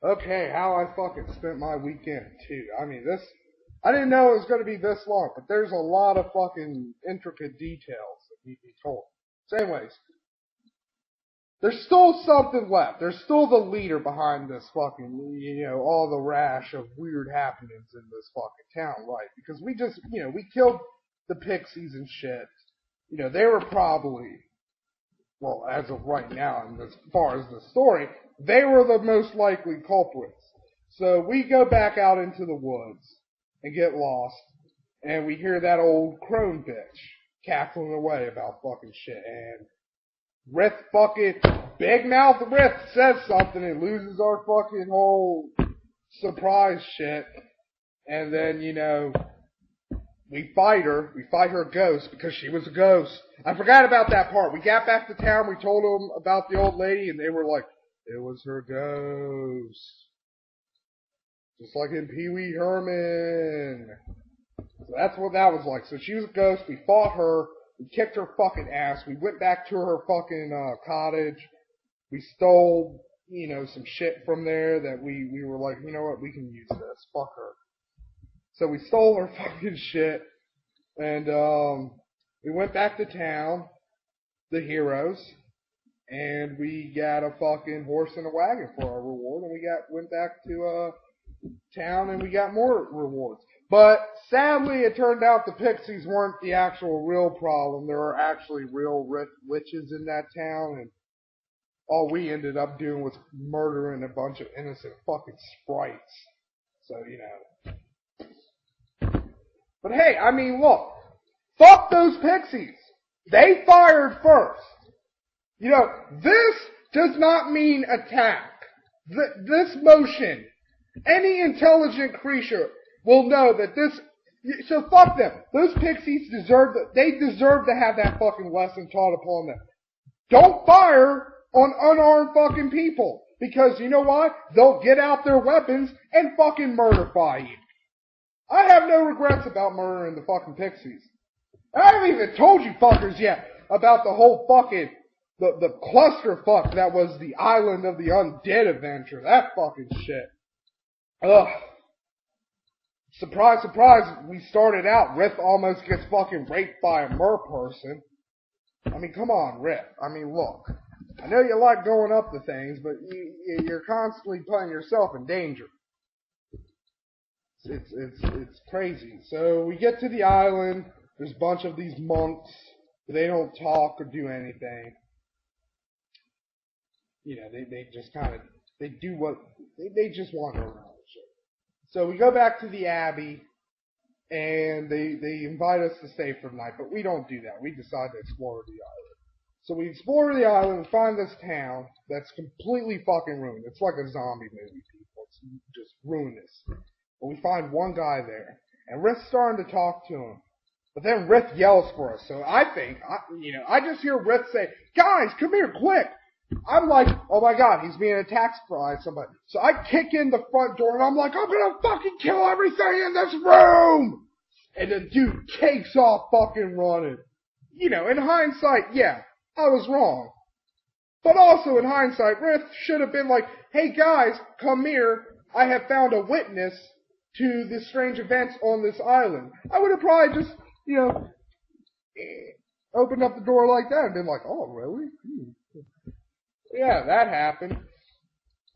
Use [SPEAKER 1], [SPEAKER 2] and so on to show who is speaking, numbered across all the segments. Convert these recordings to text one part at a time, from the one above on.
[SPEAKER 1] Okay, how I fucking spent my weekend too. I mean, I didn't know it was going to be this long, but there's a lot of fucking intricate details that need to be told. So anyways, there's still something left. There's still the leader behind this fucking, all the rash of weird happenings in this fucking town, right? Because we killed the pixies and shit. They were probably, well, as of right now, and as far as the story, they were the most likely culprits. So we go back out into the woods and get lost, and we hear that old crone bitch cackling away about fucking shit, and Rith fucking Big Mouth Rith says something and loses our fucking whole surprise shit, and then we fight her. We fight her ghost because she was a ghost. I forgot about that part. We got back to town. We told them about the old lady, and they were like, "It was her ghost." Just like in Pee Wee Herman. So that's what that was like. So she was a ghost. We fought her. We kicked her fucking ass. We went back to her fucking cottage. We stole, some shit from there that we were like, you know what, we can use this. Fuck her. So we stole her fucking shit, and we went back to town, the heroes, and we got a fucking horse and a wagon for our reward, and we went back to town and we got more rewards. But sadly, it turned out the pixies weren't the actual real problem. There are actually real witches in that town, and all we ended up doing was murdering a bunch of innocent fucking sprites. So, But hey, I mean, look, fuck those pixies. They fired first. This does not mean attack. This motion, any intelligent creature will know that this. So fuck them. Those pixies they deserve to have that fucking lesson taught upon them. Don't fire on unarmed fucking people. Because you know why? They'll get out their weapons and fucking murderfy you. I have no regrets about murdering the fucking pixies. I haven't even told you fuckers yet about the whole fucking, the clusterfuck that was the Island of the Undead adventure. That fucking shit. Ugh. Surprise, surprise, we started out, Rith almost gets fucking raped by a mer person. I mean, come on, Rith. I mean, look. I know you like going up to things, but you're constantly putting yourself in danger. It's crazy. So we get to the island. There's a bunch of these monks. They don't talk or do anything. They just kind of, they do what, they just wander around and shit. So we go back to the Abbey, and they invite us to stay for the night, but we don't do that. We decide to explore the island. So we explore the island and find this town that's completely fucking ruined. It's like a zombie movie, people. It's just ruinous. But we find one guy there, and Rith's starting to talk to him. But then Rith yells for us, so I think, I just hear Rith say, "Guys, come here, quick!" I'm like, oh my god, he's being attacked by somebody. So I kick in the front door, and I'm like, I'm gonna fucking kill everything in this room! And the dude takes off fucking running. In hindsight, yeah, I was wrong. But also in hindsight, Rith should have been like, hey guys, come here, I have found a witness to the strange events on this island. I would have probably just, opened up the door like that and been like, oh, really? Yeah, that happened.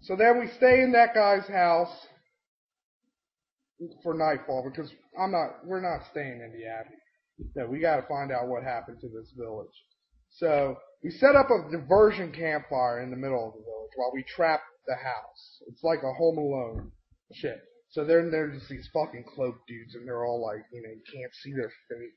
[SPEAKER 1] So then we stay in that guy's house for nightfall because we're not staying in the Abbey. No, we gotta find out what happened to this village. So we set up a diversion campfire in the middle of the village while we trap the house. It's like a Home Alone shit. So then there's just these fucking cloaked dudes, and they're all like, you can't see their face.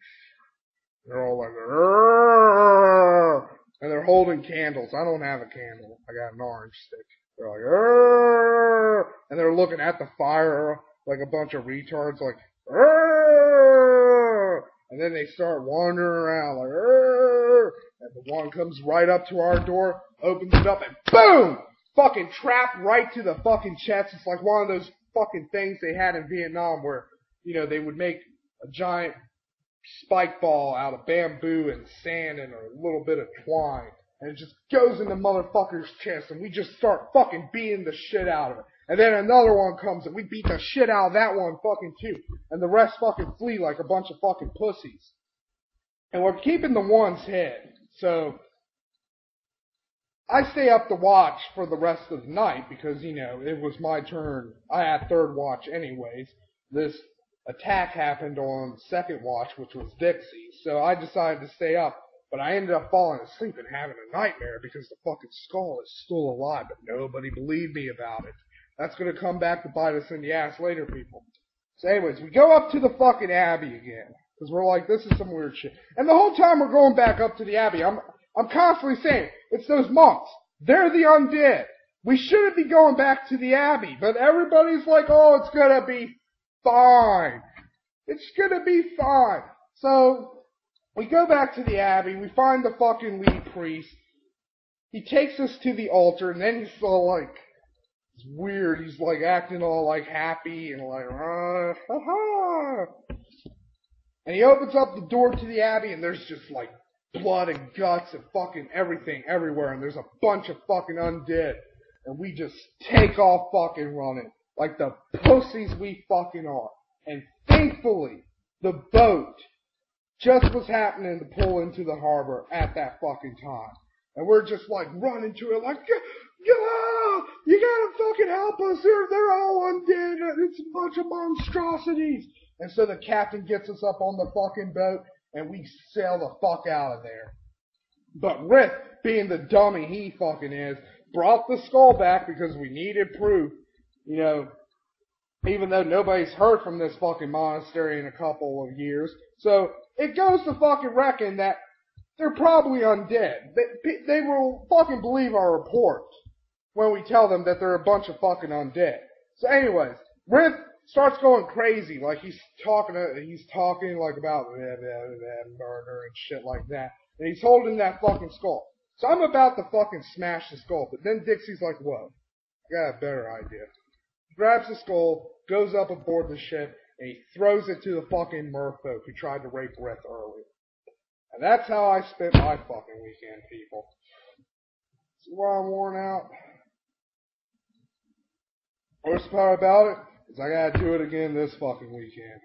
[SPEAKER 1] They're all like, "Arr!" And they're holding candles. I don't have a candle. I got an orange stick. They're like, "Arr!" And they're looking at the fire like a bunch of retards, like, "Arr!" And then they start wandering around like, "Arr!" And the one comes right up to our door, opens it up, and boom! Fucking trapped right to the fucking chest. It's like one of those fucking things they had in Vietnam where, they would make a giant spike ball out of bamboo and sand and a little bit of twine. and it just goes in the motherfucker's chest, and we just start fucking beating the shit out of it. And then another one comes, and we beat the shit out of that one fucking too. And the rest fucking flee like a bunch of fucking pussies. And we're keeping the one's head. So, I stay up to watch for the rest of the night because, you know, it was my turn. I had third watch anyways. This attack happened on second watch, which was Dixie's. So I decided to stay up. But I ended up falling asleep and having a nightmare because the fucking skull is still alive. But nobody believed me about it. That's going to come back to bite us in the ass later, people. So anyways, we go up to the fucking Abbey again. Because we're like, this is some weird shit. And the whole time we're going back up to the Abbey, I'm constantly saying, it's those monks. They're the undead. We shouldn't be going back to the Abbey. But everybody's like, oh, it's going to be fine. It's going to be fine. So, we go back to the Abbey. We find the fucking lead priest. He takes us to the altar, and then he's all like, it's weird. He's like acting all like happy and like, ha. And he opens up the door to the Abbey, and there's just like blood and guts and fucking everything everywhere, and there's a bunch of fucking undead. And we just take off fucking running like the pussies we fucking are. And thankfully, the boat just was happening to pull into the harbor at that fucking time. And we're just like running to it like, yeah, you gotta fucking help us. They're all undead. It's a bunch of monstrosities. And so the captain gets us up on the fucking boat and we sail the fuck out of there. But Rith, being the dummy he fucking is, brought the skull back because we needed proof, you know, even though nobody's heard from this fucking monastery in a couple of years. So it goes to fucking reckon that they're probably undead. They will fucking believe our report when we tell them that they're a bunch of fucking undead. So anyways, Rith starts going crazy, like he's talking like about murder and shit like that. And he's holding that fucking skull. So I'm about to fucking smash the skull, but then Dixie's like, whoa, I got a better idea. He grabs the skull, goes up aboard the ship, and he throws it to the fucking merfolk who tried to rape Rith earlier. And that's how I spent my fucking weekend, people. See why I'm worn out? Worst part about it is I gotta do it again this fucking weekend.